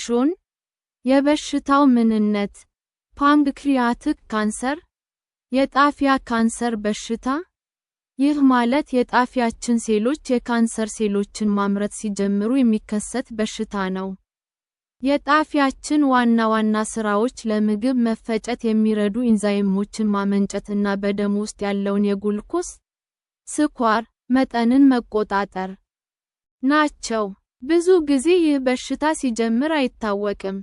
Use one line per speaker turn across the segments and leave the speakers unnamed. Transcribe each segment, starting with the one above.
ሹን የበሽታው ምንነት ፓንክሪያቲክ ካንሰር የጣፊያ ካንሰር በሽታ ይህ ማለት የጣፊያችን ሴሎች የካንሰር ሴሎችን ማምረት ሲጀምሩ የሚከሰት በሽታ ነው። የጣፊያችን ዋና ስራዎች ለምግብ መፈጨት የሚረዱ ኢንዛይሞችን ማመንጨትና በደም ውስጥ ያለውን የግሉኮስ ስኳር መጠንን መቆጣጠር ናቸው። ብዙ ጊዜ ይህ በሽታ ሲጀምር አይታወቅም።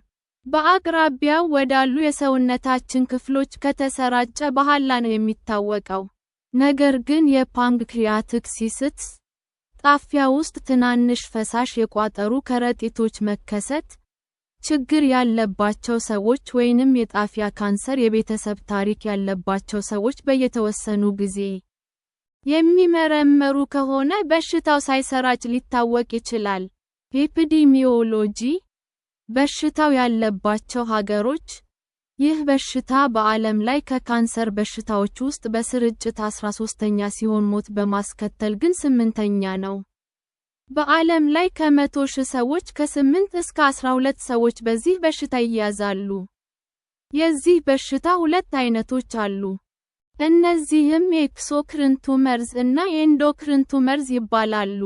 በአቅራቢያው ወዳሉ የሰውነታችን ክፍሎች ከተሰራጨ በኋላ ነው የሚታወቀው። ነገር ግን የፓንክሪያቲክ ሲስትስ ጣፊያ ውስጥ ትናንሽ ፈሳሽ የቋጠሩ ከረጢቶች መከሰት ችግር ያለባቸው ሰዎች ወይንም የጣፊያ ካንሰር የቤተሰብ ታሪክ ያለባቸው ሰዎች በየተወሰኑ ጊዜ የሚመረመሩ ከሆነ በሽታው ሳይሰራጭ ሊታወቅ ይችላል። ኤፒዲሚዮሎጂ በሽታው ያለባቸው ሀገሮች ይህ በሽታ በዓለም ላይ ከካንሰር በሽታዎች ውስጥ በስርጭት 13ኛ ሲሆን ሞት በማስከተል ግን 8ኛ ነው። በዓለም ላይ ከ100,000 ሰዎች ከ8 እስከ 12 ሰዎች በዚህ በሽታ ይያዛሉ። የዚህ በሽታ ሁለት አይነቶች አሉ። እነዚህም የኤክሶክሪን ቱመርስ እና የኤንዶክሪን ቱመርስ ይባላሉ።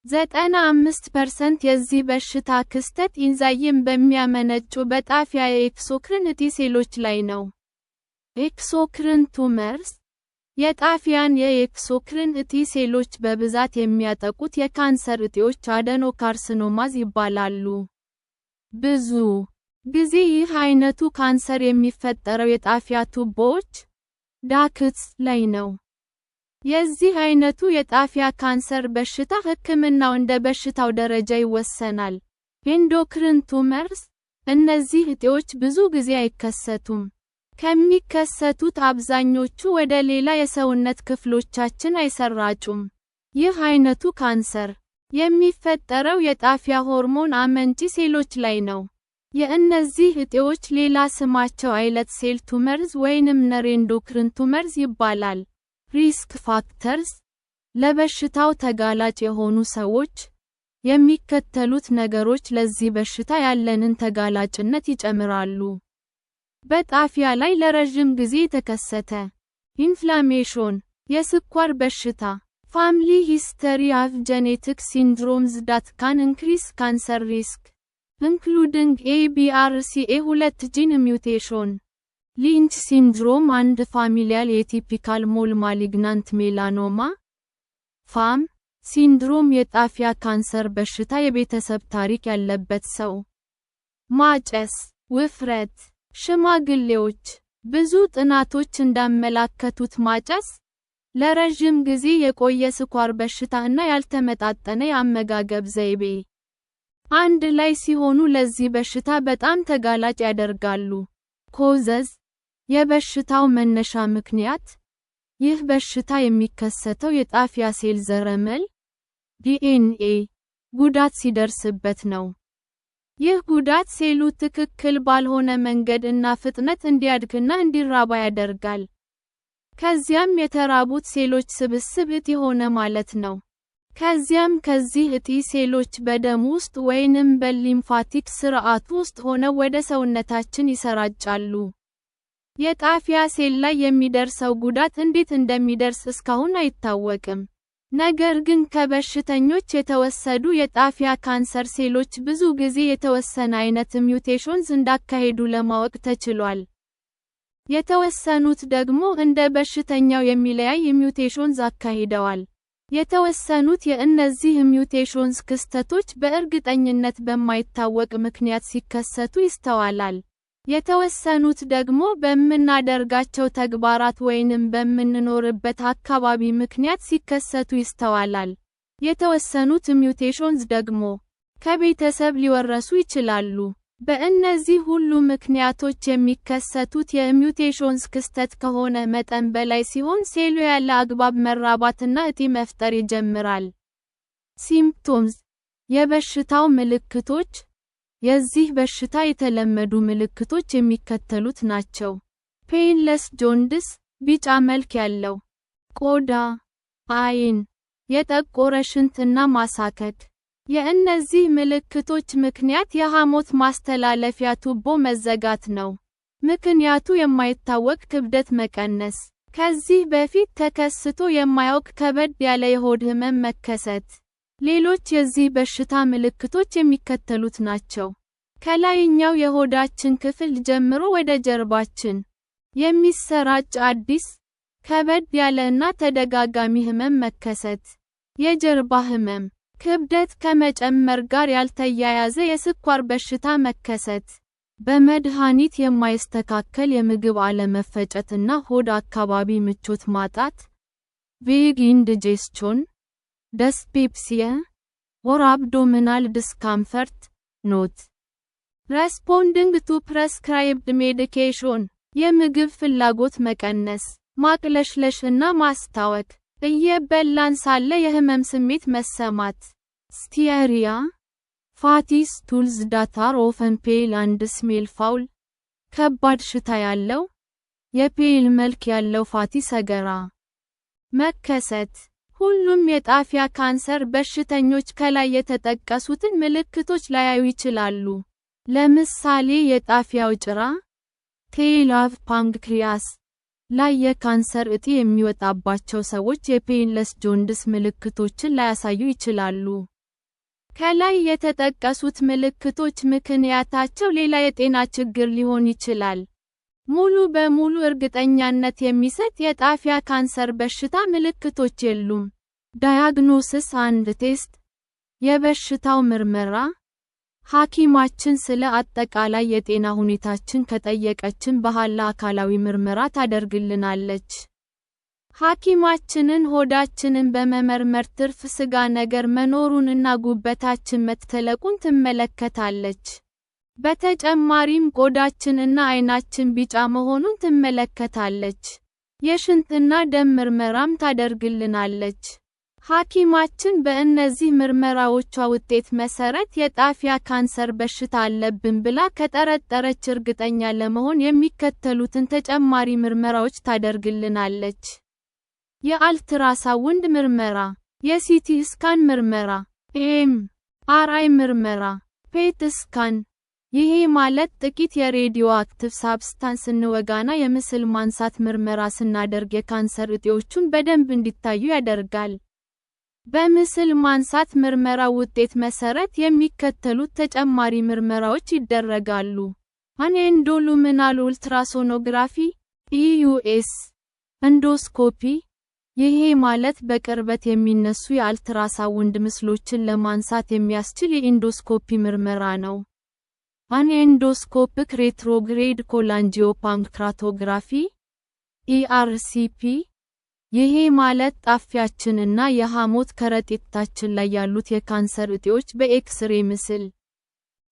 95% የዚህ በሽታ ክስተት ኢንዛይም በሚያመነጩ በጣፊያ የኤክሶክሪን እጢ ሴሎች ላይ ነው። ኤክሶክሪን ቱመርስ የጣፊያን የኤክሶክሪን እጢ ሴሎች በብዛት የሚያጠቁት የካንሰር እጢዎች አደኖካርሲኖማዝ ይባላሉ። ብዙ ጊዜ ይህ አይነቱ ካንሰር የሚፈጠረው የጣፊያ ቱቦዎች ዳክትስ ላይ ነው። የዚህ አይነቱ የጣፊያ ካንሰር በሽታ ሕክምናው እንደ በሽታው ደረጃ ይወሰናል። ኤንዶክሪን ቱመርስ እነዚህ እጢዎች ብዙ ጊዜ አይከሰቱም። ከሚከሰቱት አብዛኞቹ ወደ ሌላ የሰውነት ክፍሎቻችን አይሰራጩም። ይህ አይነቱ ካንሰር የሚፈጠረው የጣፊያ ሆርሞን አመንጪ ሴሎች ላይ ነው። የእነዚህ እጢዎች ሌላ ስማቸው አይለት ሴል ቱመርስ ወይንም ነርኤንዶክሪን ቱመርስ ይባላል። ሪስክ ፋክተርስ ለበሽታው ተጋላጭ የሆኑ ሰዎች የሚከተሉት ነገሮች ለዚህ በሽታ ያለንን ተጋላጭነት ይጨምራሉ። በጣፊያ ላይ ለረጅም ጊዜ የተከሰተ ኢንፍላሜሽን፣ የስኳር በሽታ፣ ፋሚሊ ሂስተሪ ኦፍ ጄኔቲክ ሲንድሮምስ ዳት ካን ኢንክሪዝ ካንሰር ሪስክ ኢንክሉዲንግ ABRCA2 ጂን ሚውቴሽን፣ ሊንች ሲንድሮም አንድ ፋሚሊያል የቲፒካል ሞል ማሊግናንት ሜላኖማ፣ ፋም ሲንድሮም የጣፊያ ካንሰር በሽታ የቤተሰብ ታሪክ ያለበት ሰው፣ ማጨስ፣ ውፍረት፣ ሽማግሌዎች። ብዙ ጥናቶች እንዳመላከቱት ማጨስ፣ ለረጅም ጊዜ የቆየ ስኳር በሽታ እና ያልተመጣጠነ የአመጋገብ ዘይቤ አንድ ላይ ሲሆኑ ለዚህ በሽታ በጣም ተጋላጭ ያደርጋሉ። ኮዘዝ የበሽታው መነሻ ምክንያት ይህ በሽታ የሚከሰተው የጣፊያ ሴል ዘረመል DNA ጉዳት ሲደርስበት ነው። ይህ ጉዳት ሴሉ ትክክል ባልሆነ መንገድ እና ፍጥነት እንዲያድግና እንዲራባ ያደርጋል። ከዚያም የተራቡት ሴሎች ስብስብ እጢ ሆነ ማለት ነው። ከዚያም ከዚህ እጢ ሴሎች በደም ውስጥ ወይንም በሊምፋቲክ ስርዓት ውስጥ ሆነው ወደ ሰውነታችን ይሰራጫሉ። የጣፊያ ሴል ላይ የሚደርሰው ጉዳት እንዴት እንደሚደርስ እስካሁን አይታወቅም። ነገር ግን ከበሽተኞች የተወሰዱ የጣፊያ ካንሰር ሴሎች ብዙ ጊዜ የተወሰነ አይነት ሚውቴሽንስ እንዳካሄዱ ለማወቅ ተችሏል። የተወሰኑት ደግሞ እንደ በሽተኛው የሚለያይ ሚውቴሽንስ አካሂደዋል። የተወሰኑት የእነዚህ ሚውቴሽንስ ክስተቶች በእርግጠኝነት በማይታወቅ ምክንያት ሲከሰቱ ይስተዋላል። የተወሰኑት ደግሞ በምናደርጋቸው ተግባራት ወይንም በምንኖርበት አካባቢ ምክንያት ሲከሰቱ ይስተዋላል። የተወሰኑት ሚውቴሽንስ ደግሞ ከቤተሰብ ሊወረሱ ይችላሉ። በእነዚህ ሁሉ ምክንያቶች የሚከሰቱት የሚውቴሽንስ ክስተት ከሆነ መጠን በላይ ሲሆን ሴሉ ያለ አግባብ መራባትና እጢ መፍጠር ይጀምራል። ሲምፕቶምስ የበሽታው ምልክቶች የዚህ በሽታ የተለመዱ ምልክቶች የሚከተሉት ናቸው። ፔንለስ ጆንድስ ቢጫ መልክ ያለው ቆዳ፣ አይን፣ የጠቆረ ሽንት እና ማሳከክ። የእነዚህ ምልክቶች ምክንያት የሐሞት ማስተላለፊያ ቱቦ መዘጋት ነው። ምክንያቱ የማይታወቅ ክብደት መቀነስ። ከዚህ በፊት ተከስቶ የማያውቅ ከበድ ያለ የሆድ ህመም መከሰት። ሌሎች የዚህ በሽታ ምልክቶች የሚከተሉት ናቸው። ከላይኛው የሆዳችን ክፍል ጀምሮ ወደ ጀርባችን የሚሰራጭ አዲስ፣ ከበድ ያለ እና ተደጋጋሚ ህመም መከሰት። የጀርባ ህመም፣ ክብደት ከመጨመር ጋር ያልተያያዘ የስኳር በሽታ መከሰት። በመድኃኒት የማይስተካከል የምግብ አለመፈጨት እና ሆድ አካባቢ ምቾት ማጣት። ቬግ ኢንዲጀስtion፣ dyspepsia, or abdominal discomfort, not responding to prescribed medication። የምግብ ፍላጎት መቀነስ፣ ማቅለሽለሽ እና ማስታወክ። እየበላን ሳለ የህመም ስሜት መሰማት። ስቲያሪያ፣ fatty stools that are often pale and smell foul። ከባድ ሽታ ያለው፣ የፔል መልክ ያለው ፋቲ ሰገራ መከሰት። ሁሉም የጣፊያ ካንሰር በሽተኞች ከላይ የተጠቀሱትን ምልክቶች ላያዩ ይችላሉ። ለምሳሌ የጣፊያው ጭራ ቴይል ኦፍ ፓንክሪያስ ላይ የካንሰር እጢ የሚወጣባቸው ሰዎች የፔንለስ ጆንዲስ ምልክቶችን ላያሳዩ ይችላሉ። ከላይ የተጠቀሱት ምልክቶች ምክንያታቸው ሌላ የጤና ችግር ሊሆን ይችላል። ሙሉ በሙሉ እርግጠኛነት የሚሰጥ የጣፊያ ካንሰር በሽታ ምልክቶች የሉም። ዳያግኖሲስ አንድ ቴስት፣ የበሽታው ምርመራ። ሐኪማችን ስለ አጠቃላይ የጤና ሁኔታችን ከጠየቀችን በኋላ አካላዊ ምርመራ ታደርግልናለች። ሐኪማችንን ሆዳችንን በመመርመር ትርፍ ስጋ ነገር መኖሩንና ጉበታችን መተለቁን ትመለከታለች። በተጨማሪም ቆዳችንና አይናችን ቢጫ መሆኑን ትመለከታለች። የሽንትና ደም ምርመራም ታደርግልናለች። ሐኪማችን በእነዚህ ምርመራዎቿ ውጤት መሰረት የጣፊያ ካንሰር በሽታ አለብን ብላ ከጠረጠረች እርግጠኛ ለመሆን የሚከተሉትን ተጨማሪ ምርመራዎች ታደርግልናለች። የአልትራሳውንድ ምርመራ፣ የሲቲ ስካን ምርመራ፣ ኤም.አር.አይ ምርመራ፣ ፔት ስካን። ይሄ ማለት ጥቂት የሬዲዮ አክቲቭ ሳብስታንስ እንወጋና የምስል ማንሳት ምርመራ ስናደርግ የካንሰር እጢዎቹን በደንብ እንዲታዩ ያደርጋል። በምስል ማንሳት ምርመራ ውጤት መሰረት የሚከተሉት ተጨማሪ ምርመራዎች ይደረጋሉ። ኢንዶሉሚናል ኡልትራሶኖግራፊ (ኢዩኤስ), ኤንዶስኮፒ። ይሄ ማለት በቅርበት የሚነሱ የአልትራሳውንድ ምስሎችን ለማንሳት የሚያስችል የኢንዶስኮፒ ምርመራ ነው። ኤንዶስኮፒክ ሬትሮግሬድ ኮላንጂዮፓንክራቶግራፊ (ኢአርሲፒ). ይሄ ማለት ጣፊያችንና የሐሞት ከረጢታችን ላይ ያሉት የካንሰር እጢዎች በኤክስ-ሬ ምስል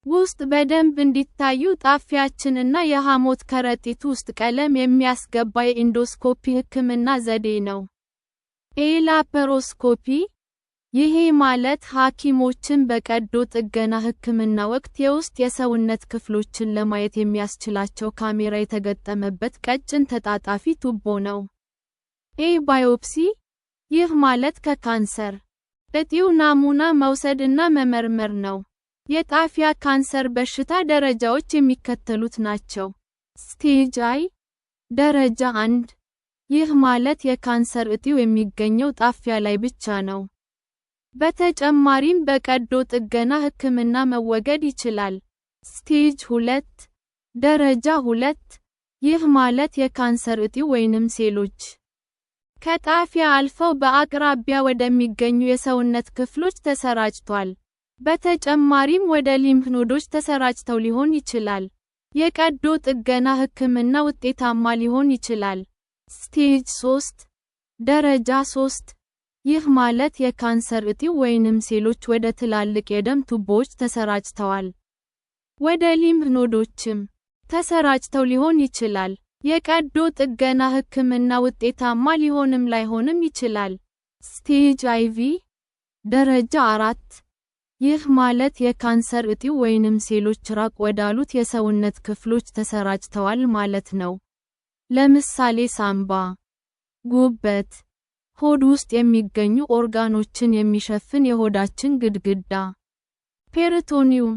ውስጥ በደንብ እንዲታዩ ጣፊያችንና የሐሞት ከረጢት ውስጥ ቀለም የሚያስገባ የኢንዶስኮፒ ሕክምና ዘዴ ነው። ላፓሮስኮፒ። ይሄ ማለት ሐኪሞችን በቀዶ ጥገና ሕክምና ወቅት የውስጥ የሰውነት ክፍሎችን ለማየት የሚያስችላቸው ካሜራ የተገጠመበት ቀጭን ተጣጣፊ ቱቦ ነው። ባዮፕሲ። ይህ ማለት ከካንሰር እጢው ናሙና መውሰድ እና መመርመር ነው። የጣፊያ ካንሰር በሽታ ደረጃዎች የሚከተሉት ናቸው። ስቴጅ አይ፣ ደረጃ 1። ይህ ማለት የካንሰር እጢው የሚገኘው ጣፊያ ላይ ብቻ ነው። በተጨማሪም በቀዶ ጥገና ሕክምና መወገድ ይችላል። ስቴጅ 2፣ ደረጃ 2። ይህ ማለት የካንሰር እጢው ወይንም ሴሎች ከጣፊያ አልፈው በአቅራቢያ ወደሚገኙ የሰውነት ክፍሎች ተሰራጭቷል። በተጨማሪም ወደ ሊምፍ ኖዶች ተሰራጭተው ሊሆን ይችላል። የቀዶ ጥገና ሕክምና ውጤታማ ሊሆን ይችላል። ስቴጅ 3፣ ደረጃ 3። ይህ ማለት የካንሰር እጢው ወይንም ሴሎች ወደ ትላልቅ የደም ቱቦዎች ተሰራጭተዋል። ወደ ሊምፍ ኖዶችም ተሰራጭተው ሊሆን ይችላል። የቀዶ ጥገና ሕክምና ውጤታማ ሊሆንም ላይሆንም ይችላል። ስቴጅ አይቪ፣ ደረጃ 4። ይህ ማለት የካንሰር እጢው ወይንም ሴሎች ራቅ ወዳሉት የሰውነት ክፍሎች ተሰራጭተዋል ማለት ነው። ለምሳሌ ሳምባ፣ ጉበት፣ ሆድ ውስጥ የሚገኙ ኦርጋኖችን የሚሸፍን የሆዳችን ግድግዳ። ፔሪቶኒየም